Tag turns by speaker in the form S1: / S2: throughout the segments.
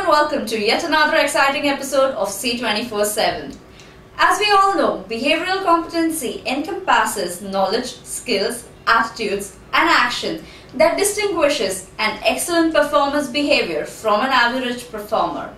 S1: welcome to yet another exciting episode of C24/7. As we all know, behavioral competency encompasses knowledge, skills, attitudes, and action that distinguishes an excellent performer's behavior from an average performer.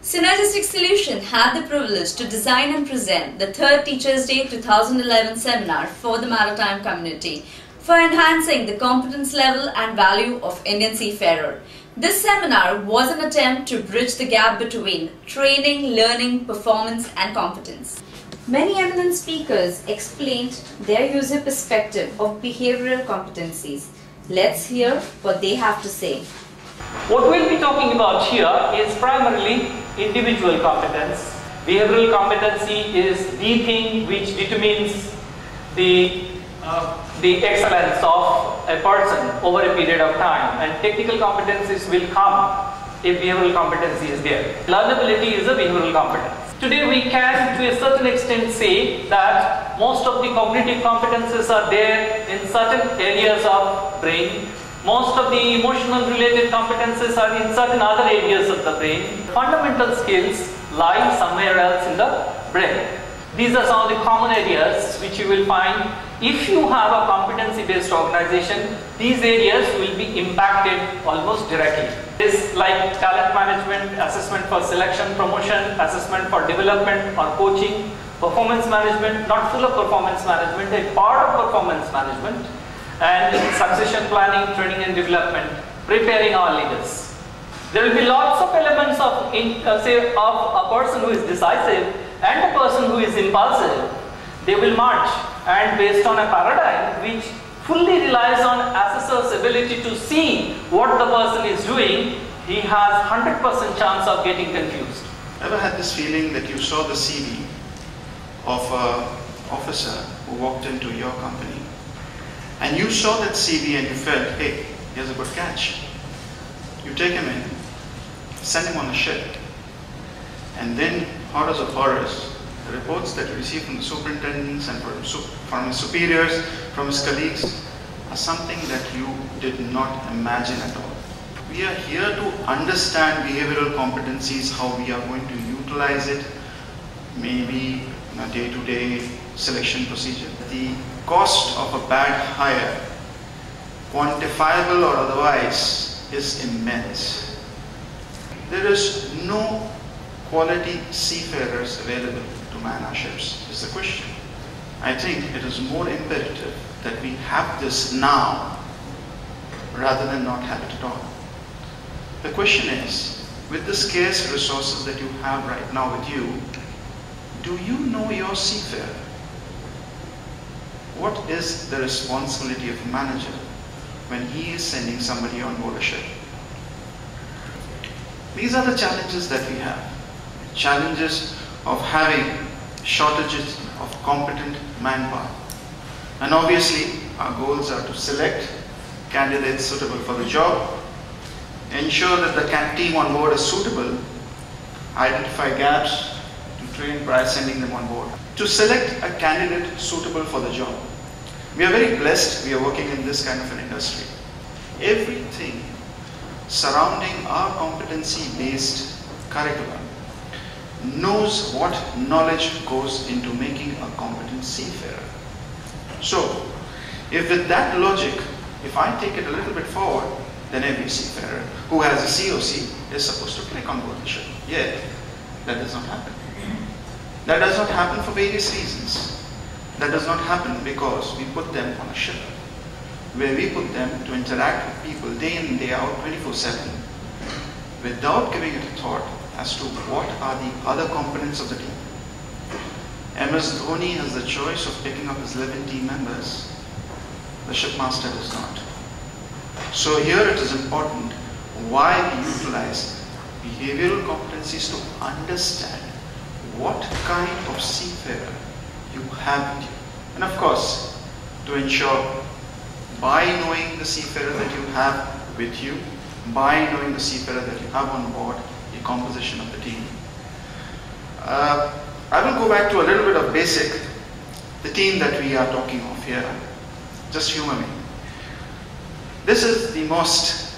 S1: Synergistic Solution had the privilege to design and present the 3rd Teachers' Day 2011 seminar for the maritime community for enhancing the competence level and value of Indian seafarer. This seminar was an attempt to bridge the gap between training, learning, performance and competence. Many eminent speakers explained their user perspective of behavioral competencies. Let's hear what they have to say.
S2: What we'll be talking about here is primarily individual competence. Behavioral competency is the thing which determines the excellence of a person over a period of time, and technical competencies will come if behavioral competency is there. Learnability is a behavioral competence. Today we can to a certain extent say that most of the cognitive competences are there in certain areas of brain. Most of the emotional related competences are in certain other areas of the brain. Fundamental skills lie somewhere else in the brain. These are some of the common areas which you will find. If you have a competency-based organization, these areas will be impacted almost directly. It's like talent management, assessment for selection, promotion, assessment for development or coaching, performance management, not full of performance management, a part of performance management, and succession planning, training and development, preparing our leaders. There will be lots of elements of a person who is decisive and a person who is impulsive. They will merge, and based on a paradigm which fully relies on assessor's ability to see what the person is doing, he has 100% chance of getting confused.
S3: Ever had this feeling that you saw the CV of an officer who walked into your company, and you saw that CV and you felt, hey, here's a good catch. You take him in, send him on a ship, and then horrors of horrors, the reports that you receive from the superintendents and from his superiors, from his colleagues, are something that you did not imagine at all. We are here to understand behavioral competencies, how we are going to utilize it, maybe in a day-to-day selection procedure. The cost of a bad hire, quantifiable or otherwise, is immense. There is no quality seafarers available to man our ships, is the question. I think it is more imperative that we have this now rather than not have it at all. The question is, with the scarce resources that you have right now with you, do you know your seafarer? What is the responsibility of a manager when he is sending somebody on board a ship? These are the challenges that we have. Challenges of having shortages of competent manpower. And obviously, our goals are to select candidates suitable for the job, ensure that the team on board is suitable, identify gaps to train prior sending them on board. To select a candidate suitable for the job. We are very blessed we are working in this kind of an industry. Everything surrounding our competency-based curriculum knows what knowledge goes into making a competent seafarer. So, if with that logic, if I take it a little bit forward, then every seafarer who has a COC is supposed to click on board the ship. Yet, that does not happen. That does not happen for various reasons. That does not happen because we put them on a ship, where we put them to interact with people day in and day out, 24/7, without giving it a thought as to what are the other components of the team. MS Dhoni has the choice of picking up his 11 team members. The shipmaster does not. So here it is important why we utilize behavioral competencies to understand what kind of seafarer you have with you. And of course, to ensure by knowing the seafarer that you have with you, by knowing the seafarer that you have on board, the composition of the team. I will go back to a little bit of basic, the team that we are talking of here. Just humor me. This is the most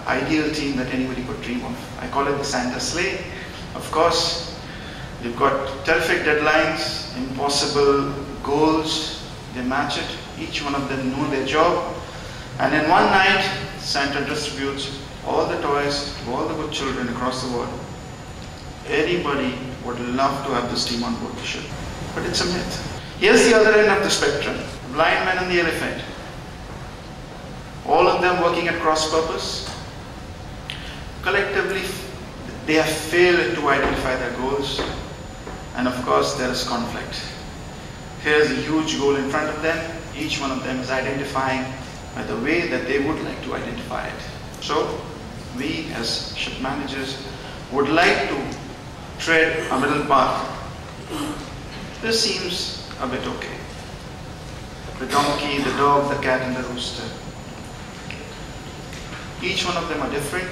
S3: ideal team that anybody could dream of. I call it the Santa sleigh. Of course, you've got terrific deadlines, impossible goals, they match it, each one of them know their job, and in one night, Santa distributes all the toys to all the good children across the world. Anybody would love to have this team on board the ship, but it's a myth. Here's the other end of the spectrum, the blind man and the elephant. All of them working at cross purpose. Collectively, they have failed to identify their goals, and of course there is conflict. Here's a huge goal in front of them. Each one of them is identifying by the way that they would like to identify it. So we as ship managers would like to tread a middle path. This seems a bit okay. The donkey, the dog, the cat and the rooster. Each one of them are different.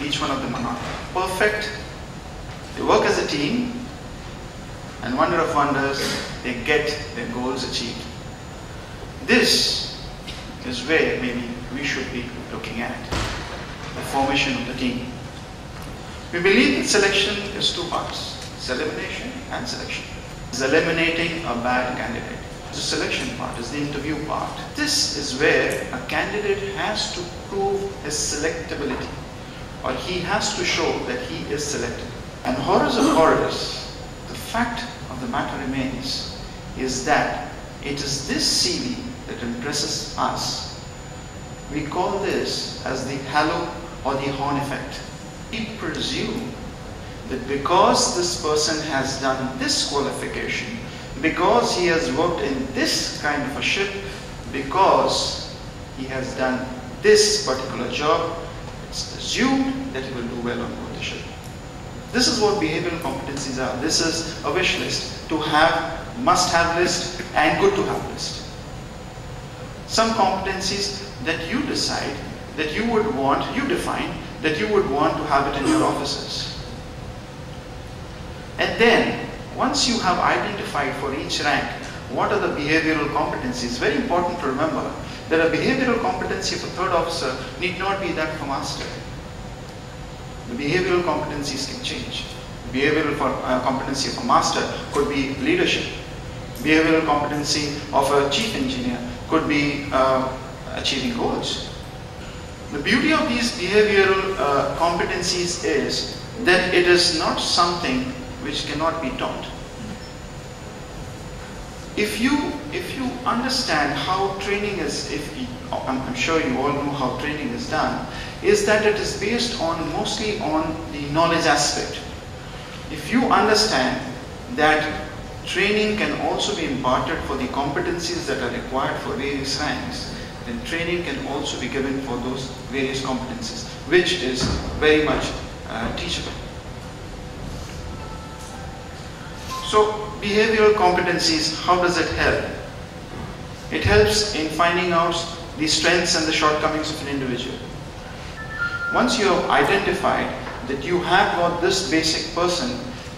S3: Each one of them are not perfect. They work as a team, and wonder of wonders, they get their goals achieved. This is where maybe we should be looking at the formation of the team. We believe that selection is two parts, it's elimination and selection. It's eliminating a bad candidate. The selection part is the interview part. This is where a candidate has to prove his selectability, or he has to show that he is selected. And horrors of horrors, the fact of the matter remains is that it is this CV that impresses us. We call this as the halo or the horn effect. We presume that because this person has done this qualification, because he has worked in this kind of a ship, because he has done this particular job, it's assumed that he will do well on board the ship. This is what behavioral competencies are. This is a wish list, to have, must-have list, and good-to-have list. Some competencies that you decide that you would want, you define, that you would want to have it in your offices. And then, once you have identified for each rank what are the behavioral competencies, very important to remember that a behavioral competency of a third officer need not be that for master. The behavioral competencies can change. Behavioral competency of a master could be leadership. Behavioral competency of a chief engineer could be achieving goals. The beauty of these behavioral competencies is that it is not something which cannot be taught. If you understand how training is, I'm sure you all know how training is done, is that it is based on mostly on the knowledge aspect. If you understand that training can also be imparted for the competencies that are required for various ranks, then training can also be given for those various competencies, which is very much teachable. So, behavioral competencies, how does it help? It helps in finding out the strengths and the shortcomings of an individual. Once you have identified that you have got this basic person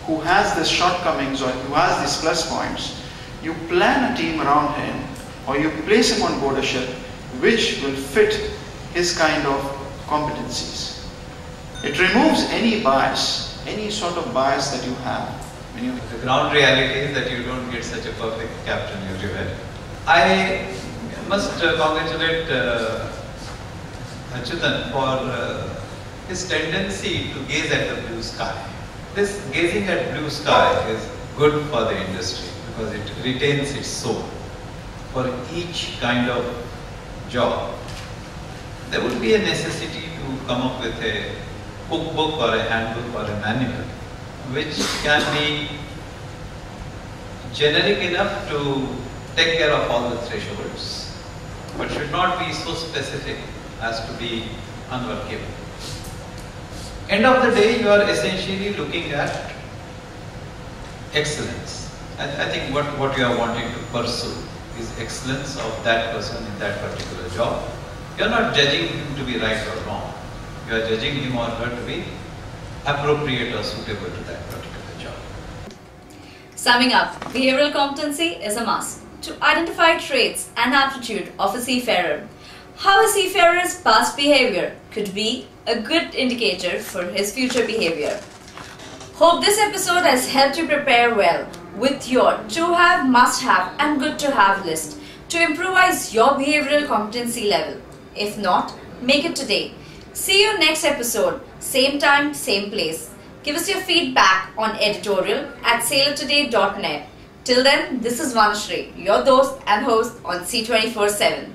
S3: who has these shortcomings or who has these plus points, you plan a team around him, or you place him on board a ship which will fit his kind of competencies. It removes any bias, any sort of bias that you have.
S4: The ground reality is that you don't get such a perfect captain everywhere. I must congratulate Achyutan for his tendency to gaze at the blue sky. This gazing at blue sky is good for the industry because it retains its soul. For each kind of job, there would be a necessity to come up with a cookbook or a handbook or a manual which can be generic enough to take care of all the thresholds, but should not be so specific as to be unworkable. End of the day, you are essentially looking at excellence. I think what you are wanting to pursue is excellence of that person in that particular job. You are not judging him to be right or wrong. You are judging him or her to be appropriate or suitable to that particular job.
S1: Summing up, behavioral competency is a must to identify traits and aptitude of a seafarer. How a seafarer's past behavior could be a good indicator for his future behavior. Hope this episode has helped you prepare well with your to have, must have and good to have list to improvise your behavioral competency level. If not, make it today. See you next episode, same time, same place. Give us your feedback on editorial@sailortoday.net. Till then, this is Vanshri, your host and host on C24/7.